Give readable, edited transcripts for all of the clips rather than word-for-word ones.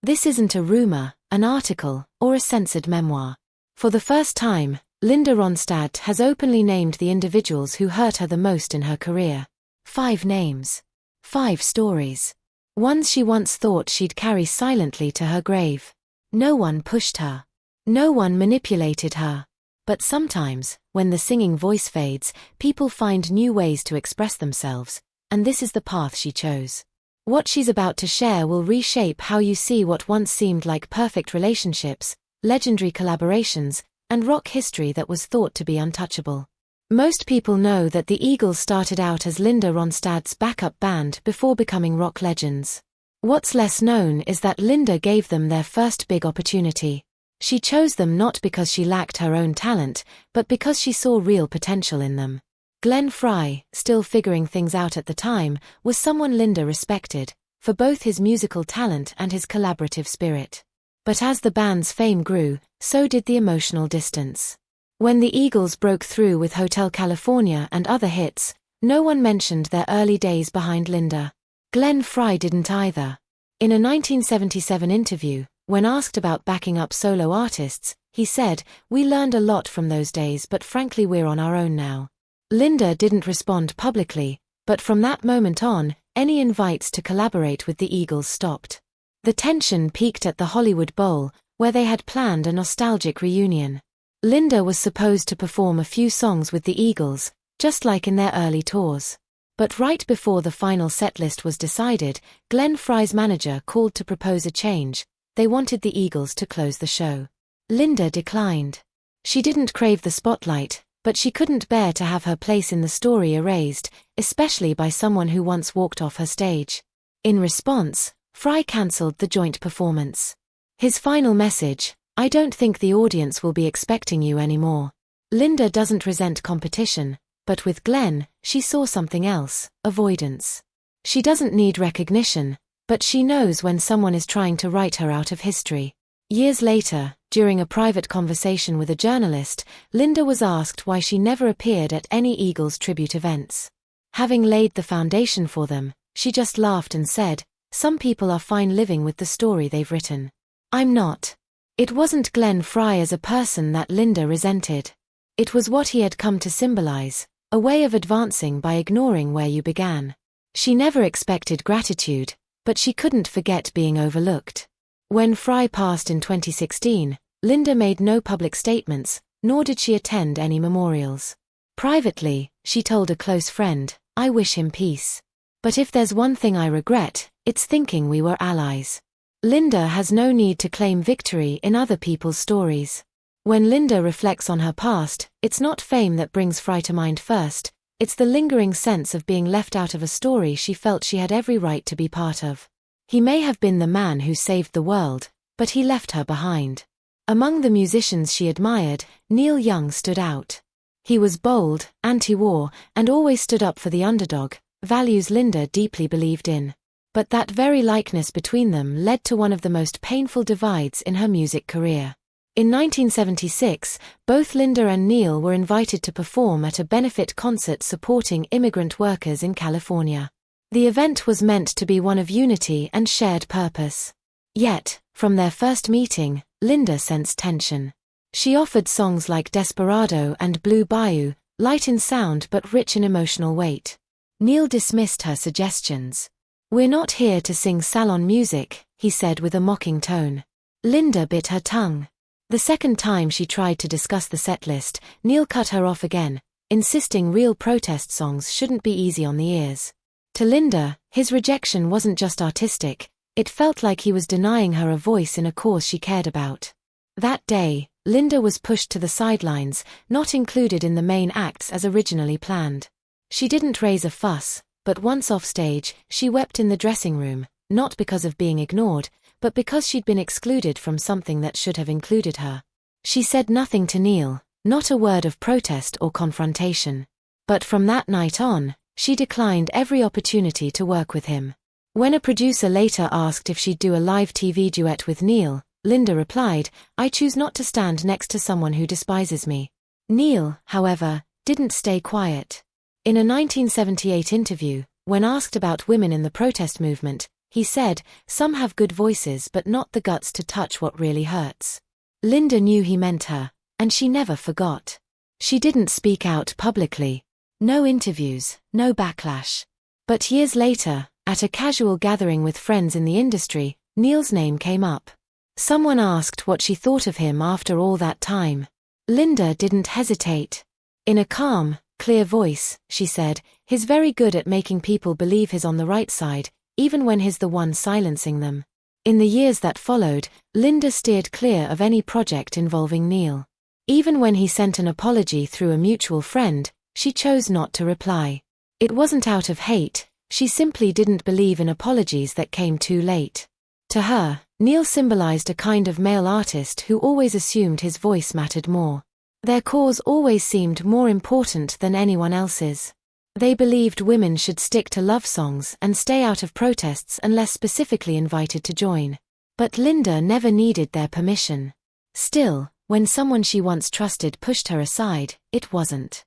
This isn't a rumor, an article, or a censored memoir. For the first time, Linda Ronstadt has openly named the individuals who hurt her the most in her career. 5 names. 5 stories. Ones she once thought she'd carry silently to her grave. No one pushed her. No one manipulated her. But sometimes, when the singing voice fades, people find new ways to express themselves, and this is the path she chose. What she's about to share will reshape how you see what once seemed like perfect relationships, legendary collaborations, and rock history that was thought to be untouchable. Most people know that the Eagles started out as Linda Ronstadt's backup band before becoming rock legends. What's less known is that Linda gave them their first big opportunity. She chose them not because she lacked her own talent, but because she saw real potential in them. Glenn Frey, still figuring things out at the time, was someone Linda respected, for both his musical talent and his collaborative spirit. But as the band's fame grew, so did the emotional distance. When the Eagles broke through with Hotel California and other hits, no one mentioned their early days behind Linda. Glenn Frey didn't either. In a 1977 interview, when asked about backing up solo artists, he said, "We learned a lot from those days, but frankly we're on our own now." Linda didn't respond publicly, but from that moment on, any invites to collaborate with the Eagles stopped. The tension peaked at the Hollywood Bowl, where they had planned a nostalgic reunion. Linda was supposed to perform a few songs with the Eagles, just like in their early tours. But right before the final setlist was decided, Glenn Frey's manager called to propose a change. They wanted the Eagles to close the show. Linda declined. She didn't crave the spotlight, but she couldn't bear to have her place in the story erased, especially by someone who once walked off her stage. In response, Frey cancelled the joint performance. His final message: "I don't think the audience will be expecting you anymore." Linda doesn't resent competition, but with Glenn, she saw something else: avoidance. She doesn't need recognition, but she knows when someone is trying to write her out of history. Years later, during a private conversation with a journalist, Linda was asked why she never appeared at any Eagles tribute events. Having laid the foundation for them, she just laughed and said, "Some people are fine living with the story they've written. I'm not." It wasn't Glenn Frey as a person that Linda resented. It was what he had come to symbolize, a way of advancing by ignoring where you began. She never expected gratitude, but she couldn't forget being overlooked. When Frey passed in 2016, Linda made no public statements, nor did she attend any memorials. Privately, she told a close friend, "I wish him peace. But if there's one thing I regret, it's thinking we were allies." Linda has no need to claim victory in other people's stories. When Linda reflects on her past, it's not fame that brings Frey to mind first, it's the lingering sense of being left out of a story she felt she had every right to be part of. He may have been the man who saved the world, but he left her behind. Among the musicians she admired, Neil Young stood out. He was bold, anti-war, and always stood up for the underdog, values Linda deeply believed in. But that very likeness between them led to one of the most painful divides in her music career. In 1976, both Linda and Neil were invited to perform at a benefit concert supporting immigrant workers in California. The event was meant to be one of unity and shared purpose. Yet, from their first meeting, Linda sensed tension. She offered songs like Desperado and Blue Bayou, light in sound but rich in emotional weight. Neil dismissed her suggestions. "We're not here to sing salon music," he said with a mocking tone. Linda bit her tongue. The second time she tried to discuss the setlist, Neil cut her off again, insisting real protest songs shouldn't be easy on the ears. To Linda, his rejection wasn't just artistic, it felt like he was denying her a voice in a cause she cared about. That day, Linda was pushed to the sidelines, not included in the main acts as originally planned. She didn't raise a fuss, but once off stage, she wept in the dressing room, not because of being ignored, but because she'd been excluded from something that should have included her. She said nothing to Neil, not a word of protest or confrontation. But from that night on, she declined every opportunity to work with him. When a producer later asked if she'd do a live TV duet with Neil, Linda replied, "I choose not to stand next to someone who despises me." Neil, however, didn't stay quiet. In a 1978 interview, when asked about women in the protest movement, He said, "Some have good voices but not the guts to touch what really hurts." Linda knew he meant her, and she never forgot. She didn't speak out publicly. No interviews, no backlash. But years later, at a casual gathering with friends in the industry, Neil's name came up. Someone asked what she thought of him after all that time. Linda didn't hesitate. In a calm, clear voice, she said, "He's very good at making people believe he's on the right side, even when he's the one silencing them." In the years that followed, Linda steered clear of any project involving Neil. Even when he sent an apology through a mutual friend, she chose not to reply. It wasn't out of hate, she simply didn't believe in apologies that came too late. To her, Neil symbolized a kind of male artist who always assumed his voice mattered more. Their cause always seemed more important than anyone else's. They believed women should stick to love songs and stay out of protests unless specifically invited to join. But Linda never needed their permission. Still, when someone she once trusted pushed her aside, it wasn't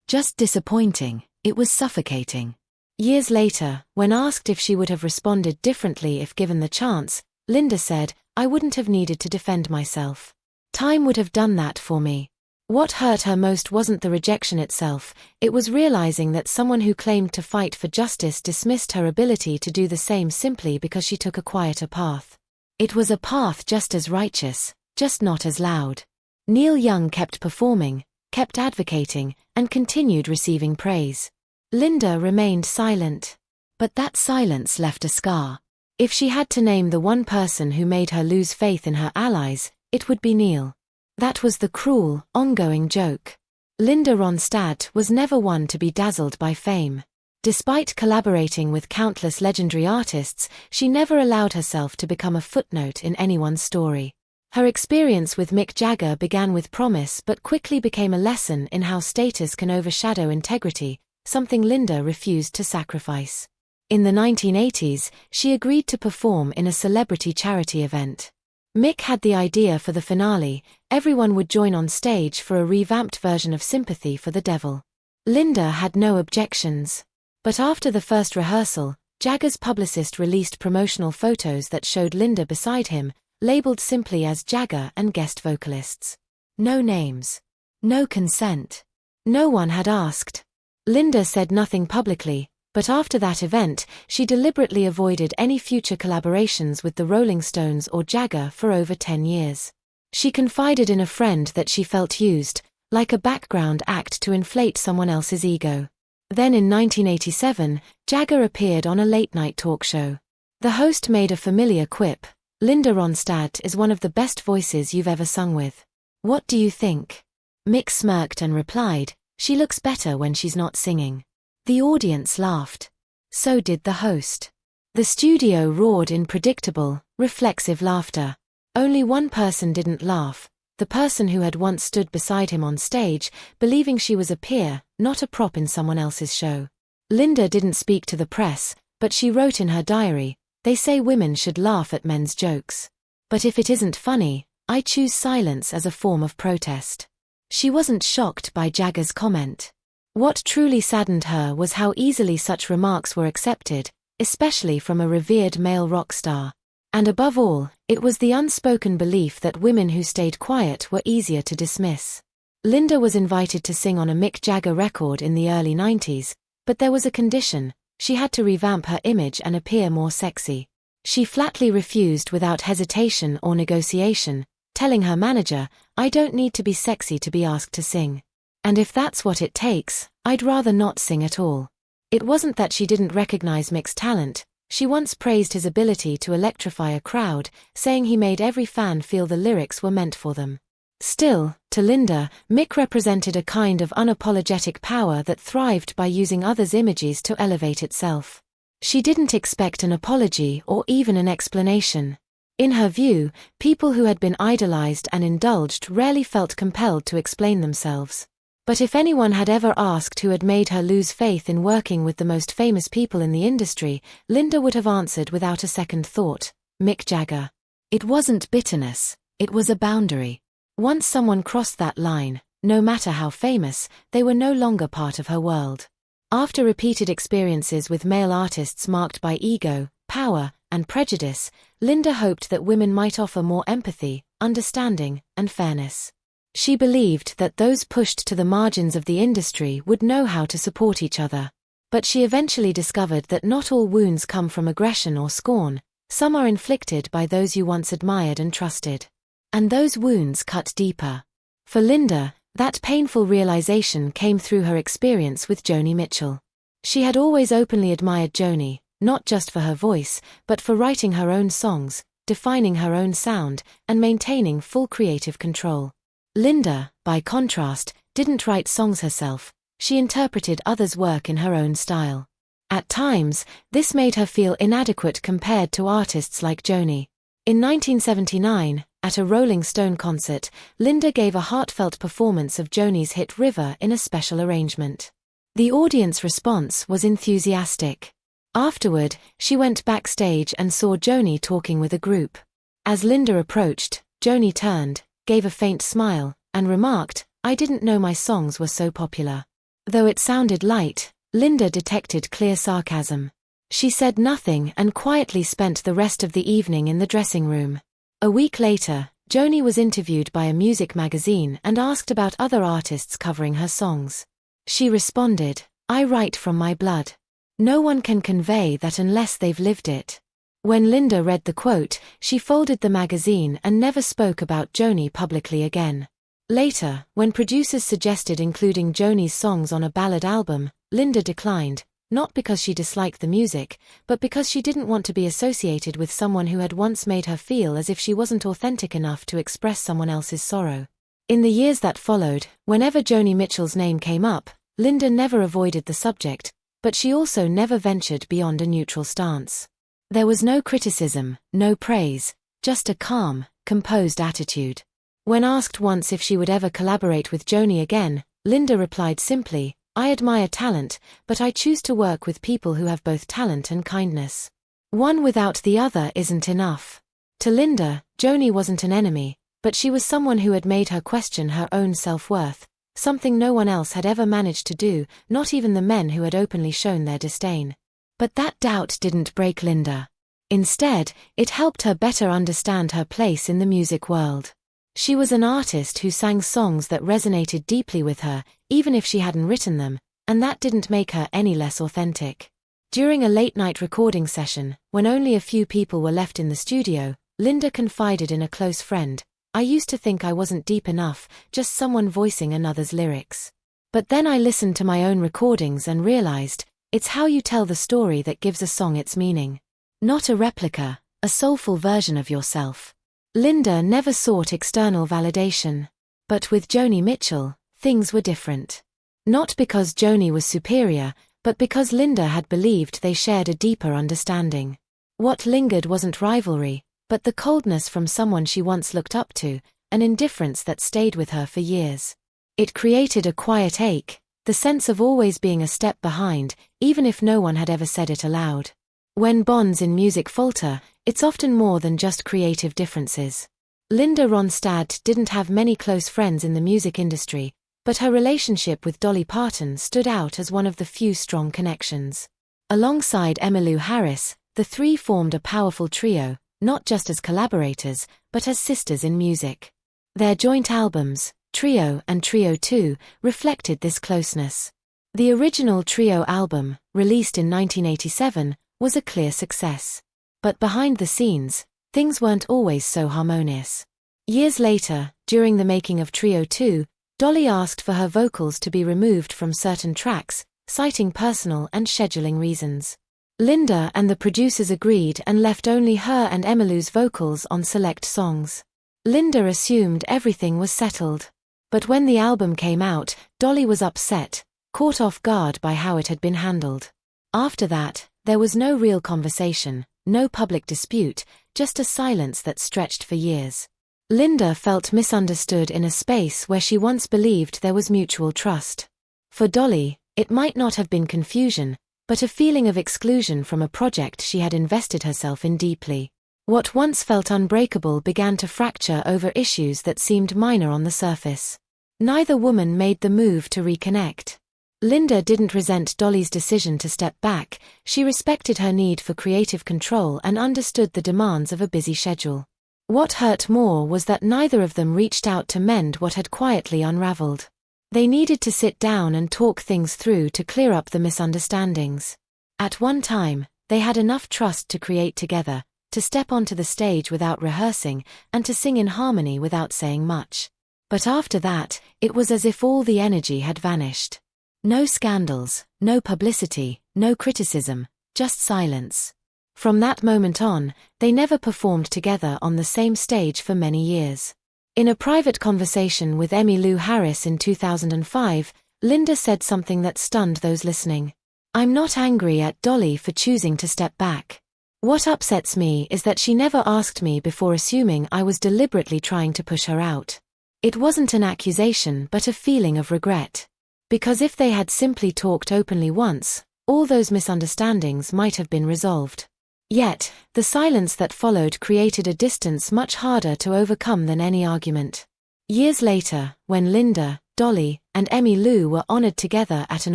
just disappointing, it was suffocating. Years later, when asked if she would have responded differently if given the chance, Linda said, "I wouldn't have needed to defend myself. Time would have done that for me." What hurt her most wasn't the rejection itself, it was realizing that someone who claimed to fight for justice dismissed her ability to do the same simply because she took a quieter path. It was a path just as righteous, just not as loud. Neil Young kept performing, kept advocating, and continued receiving praise. Linda remained silent. But that silence left a scar. If she had to name the one person who made her lose faith in her allies, it would be Neil. That was the cruel, ongoing joke. Linda Ronstadt was never one to be dazzled by fame. Despite collaborating with countless legendary artists, she never allowed herself to become a footnote in anyone's story. Her experience with Mick Jagger began with promise but quickly became a lesson in how status can overshadow integrity, something Linda refused to sacrifice. In the 1980s, she agreed to perform in a celebrity charity event. Mick had the idea for the finale, everyone would join on stage for a revamped version of Sympathy for the Devil. Linda had no objections. But after the first rehearsal, Jagger's publicist released promotional photos that showed Linda beside him, labeled simply as Jagger and guest vocalists. No names. No consent. No one had asked. Linda said nothing publicly, but after that event, she deliberately avoided any future collaborations with the Rolling Stones or Jagger for over 10 years. She confided in a friend that she felt used, like a background act to inflate someone else's ego. Then in 1987, Jagger appeared on a late-night talk show. The host made a familiar quip, "Linda Ronstadt is one of the best voices you've ever sung with. What do you think?" Mick smirked and replied, "She looks better when she's not singing." The audience laughed. So did the host. The studio roared in predictable, reflexive laughter. Only one person didn't laugh, the person who had once stood beside him on stage, believing she was a peer, not a prop in someone else's show. Linda didn't speak to the press, but she wrote in her diary, "They say women should laugh at men's jokes. But if it isn't funny, I choose silence as a form of protest." She wasn't shocked by Jagger's comment. What truly saddened her was how easily such remarks were accepted, especially from a revered male rock star. And above all, it was the unspoken belief that women who stayed quiet were easier to dismiss. Linda was invited to sing on a Mick Jagger record in the early 90s, but there was a condition: she had to revamp her image and appear more sexy. She flatly refused without hesitation or negotiation, telling her manager, "I don't need to be sexy to be asked to sing. And if that's what it takes, I'd rather not sing at all." It wasn't that she didn't recognize Mick's talent, she once praised his ability to electrify a crowd, saying he made every fan feel the lyrics were meant for them. Still, to Linda, Mick represented a kind of unapologetic power that thrived by using others' images to elevate itself. She didn't expect an apology or even an explanation. In her view, people who had been idolized and indulged rarely felt compelled to explain themselves. But if anyone had ever asked who had made her lose faith in working with the most famous people in the industry, Linda would have answered without a second thought, Mick Jagger. It wasn't bitterness, it was a boundary. Once someone crossed that line, no matter how famous, they were no longer part of her world. After repeated experiences with male artists marked by ego, power, and prejudice, Linda hoped that women might offer more empathy, understanding, and fairness. She believed that those pushed to the margins of the industry would know how to support each other. But she eventually discovered that not all wounds come from aggression or scorn, some are inflicted by those you once admired and trusted. And those wounds cut deeper. For Linda, that painful realization came through her experience with Joni Mitchell. She had always openly admired Joni, not just for her voice, but for writing her own songs, defining her own sound, and maintaining full creative control. Linda, by contrast, didn't write songs herself, she interpreted others' work in her own style. At times, this made her feel inadequate compared to artists like Joni. In 1979, at a Rolling Stone concert, Linda gave a heartfelt performance of Joni's hit River in a special arrangement. The audience response was enthusiastic. Afterward, she went backstage and saw Joni talking with a group. As Linda approached, Joni turned, gave a faint smile, and remarked, "I didn't know my songs were so popular." Though it sounded light, Linda detected clear sarcasm. She said nothing and quietly spent the rest of the evening in the dressing room. A week later, Joni was interviewed by a music magazine and asked about other artists covering her songs. She responded, "I write from my blood. No one can convey that unless they've lived it." When Linda read the quote, she folded the magazine and never spoke about Joni publicly again. Later, when producers suggested including Joni's songs on a ballad album, Linda declined, not because she disliked the music, but because she didn't want to be associated with someone who had once made her feel as if she wasn't authentic enough to express someone else's sorrow. In the years that followed, whenever Joni Mitchell's name came up, Linda never avoided the subject, but she also never ventured beyond a neutral stance. There was no criticism, no praise, just a calm, composed attitude. When asked once if she would ever collaborate with Joni again, Linda replied simply, "I admire talent, but I choose to work with people who have both talent and kindness. One without the other isn't enough." To Linda, Joni wasn't an enemy, but she was someone who had made her question her own self-worth, something no one else had ever managed to do, not even the men who had openly shown their disdain. But that doubt didn't break Linda. Instead, it helped her better understand her place in the music world. She was an artist who sang songs that resonated deeply with her, even if she hadn't written them, and that didn't make her any less authentic. During a late-night recording session, when only a few people were left in the studio, Linda confided in a close friend, "I used to think I wasn't deep enough, just someone voicing another's lyrics. But then I listened to my own recordings and realized, it's how you tell the story that gives a song its meaning. Not a replica, a soulful version of yourself." Linda never sought external validation. But with Joni Mitchell, things were different. Not because Joni was superior, but because Linda had believed they shared a deeper understanding. What lingered wasn't rivalry, but the coldness from someone she once looked up to, an indifference that stayed with her for years. It created a quiet ache, the sense of always being a step behind, even if no one had ever said it aloud. When bonds in music falter, it's often more than just creative differences. Linda Ronstadt didn't have many close friends in the music industry, but her relationship with Dolly Parton stood out as one of the few strong connections. Alongside Emmylou Harris, the three formed a powerful trio, not just as collaborators, but as sisters in music. Their joint albums, Trio and Trio 2, reflected this closeness. The original Trio album, released in 1987, was a clear success. But behind the scenes, things weren't always so harmonious. Years later, during the making of Trio 2, Dolly asked for her vocals to be removed from certain tracks, citing personal and scheduling reasons. Linda and the producers agreed and left only her and Emmylou's vocals on select songs. Linda assumed everything was settled. But when the album came out, Dolly was upset, caught off guard by how it had been handled. After that, there was no real conversation, no public dispute, just a silence that stretched for years. Linda felt misunderstood in a space where she once believed there was mutual trust. For Dolly, it might not have been confusion, but a feeling of exclusion from a project she had invested herself in deeply. What once felt unbreakable began to fracture over issues that seemed minor on the surface. Neither woman made the move to reconnect. Linda didn't resent Dolly's decision to step back. She respected her need for creative control and understood the demands of a busy schedule. What hurt more was that neither of them reached out to mend what had quietly unraveled. They needed to sit down and talk things through to clear up the misunderstandings. At one time, they had enough trust to create together, to step onto the stage without rehearsing, and to sing in harmony without saying much. But after that, it was as if all the energy had vanished. No scandals, no publicity, no criticism, just silence. From that moment on, they never performed together on the same stage for many years. In a private conversation with Emmylou Harris in 2005, Linda said something that stunned those listening. "I'm not angry at Dolly for choosing to step back. What upsets me is that she never asked me before, assuming I was deliberately trying to push her out. It wasn't an accusation but a feeling of regret. Because if they had simply talked openly once, all those misunderstandings might have been resolved. Yet, the silence that followed created a distance much harder to overcome than any argument." Years later, when Linda, Dolly, and Emmylou were honored together at an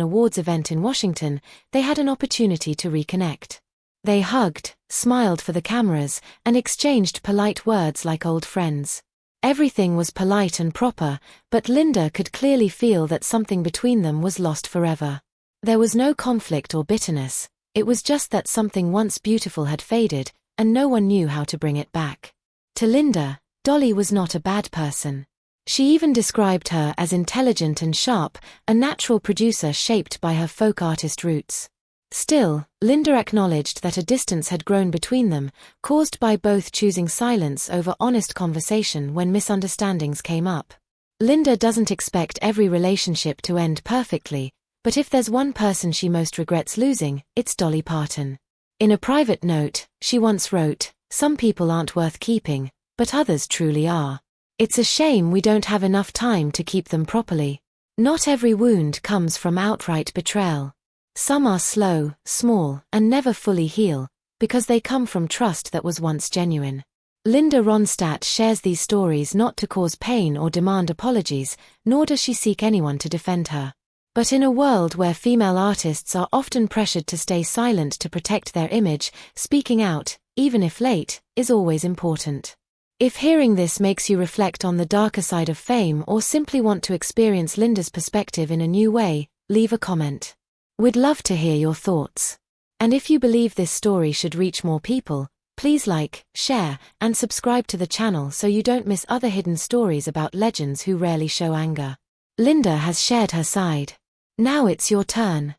awards event in Washington, they had an opportunity to reconnect. They hugged, smiled for the cameras, and exchanged polite words like old friends. Everything was polite and proper, but Linda could clearly feel that something between them was lost forever. There was no conflict or bitterness, it was just that something once beautiful had faded, and no one knew how to bring it back. To Linda, Dolly was not a bad person. She even described her as intelligent and sharp, a natural producer shaped by her folk artist roots. Still, Linda acknowledged that a distance had grown between them, caused by both choosing silence over honest conversation when misunderstandings came up. Linda doesn't expect every relationship to end perfectly, but if there's one person she most regrets losing, it's Dolly Parton. In a private note, she once wrote, "Some people aren't worth keeping, but others truly are. It's a shame we don't have enough time to keep them properly. Not every wound comes from outright betrayal. Some are slow, small, and never fully heal, because they come from trust that was once genuine." Linda Ronstadt shares these stories not to cause pain or demand apologies, nor does she seek anyone to defend her. But in a world where female artists are often pressured to stay silent to protect their image, speaking out, even if late, is always important. If hearing this makes you reflect on the darker side of fame or simply want to experience Linda's perspective in a new way, leave a comment. We'd love to hear your thoughts. And if you believe this story should reach more people, please like, share, and subscribe to the channel so you don't miss other hidden stories about legends who rarely show anger. Linda has shared her side. Now it's your turn.